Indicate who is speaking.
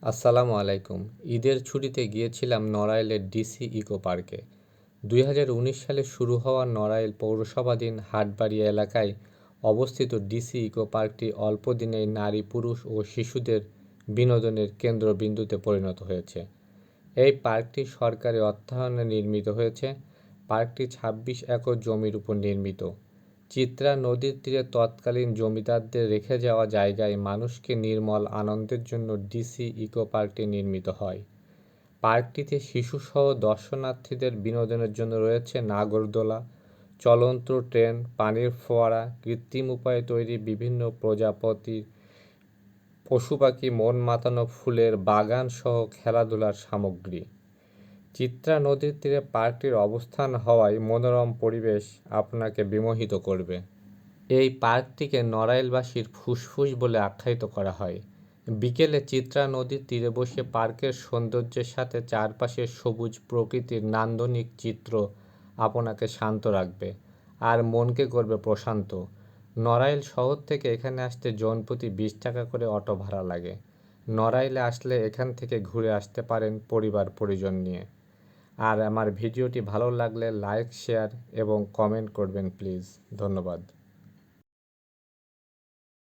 Speaker 1: আসসালামু আলাইকুম। ঈদের ছুটিতে গিয়েছিলাম নড়াইলের ডিসি ইকো পার্কে। 2019 সালে শুরু হওয়া নড়াইল পৌরসভাধীন হাটবাড়িয়া এলাকায় অবস্থিত ডিসি ইকো পার্কটি অল্প দিনেই নারী, পুরুষ ও শিশুদের বিনোদনের কেন্দ্রবিন্দুতে পরিণত হয়েছে। এই পার্কটি সরকারি অর্থায়নে নির্মিত হয়েছে। পার্কটি 26 একর জমির উপর নির্মিত। চিত্রা নদীর তীরে তৎকালীন জমিদারদের রেখে যাওয়া জায়গায় মানুষকে নির্মল আনন্দের জন্য ডিসি ইকো পার্কটি নির্মিত হয়। পার্কটিতে শিশুসহ দর্শনার্থীদের বিনোদনের জন্য রয়েছে নাগরদোলা, চলন্ত ট্রেন, পানির ফোয়ারা, কৃত্রিম উপায়ে তৈরি বিভিন্ন প্রজাপতির পশুপাখি, মন মাতানো ফুলের বাগান সহ খেলাধুলার সামগ্রী। চিত্রা নদীর তীরে পার্কটির অবস্থান হওয়ায় মনোরম পরিবেশ আপনাকে বিমোহিত করবে। এই পার্কটিকে নড়াইলবাসীর ফুসফুস বলে আখ্যায়িত করা হয়। বিকেলে চিত্রা নদীর তীরে বসে পার্কের সৌন্দর্যের সাথে চারপাশের সবুজ প্রকৃতির নান্দনিক চিত্র আপনাকে শান্ত রাখবে আর মনকে করবে প্রশান্ত। নড়াইল শহর থেকে এখানে আসতে জনপ্রতি 20 টাকা করে অটো ভাড়া লাগে। নড়াইলে আসলে এখান থেকে ঘুরে আসতে পারেন পরিবার পরিজন নিয়ে। আর আমার ভিডিওটি ভালো লাগলে লাইক, শেয়ার এবং কমেন্ট করবেন প্লিজ। ধন্যবাদ।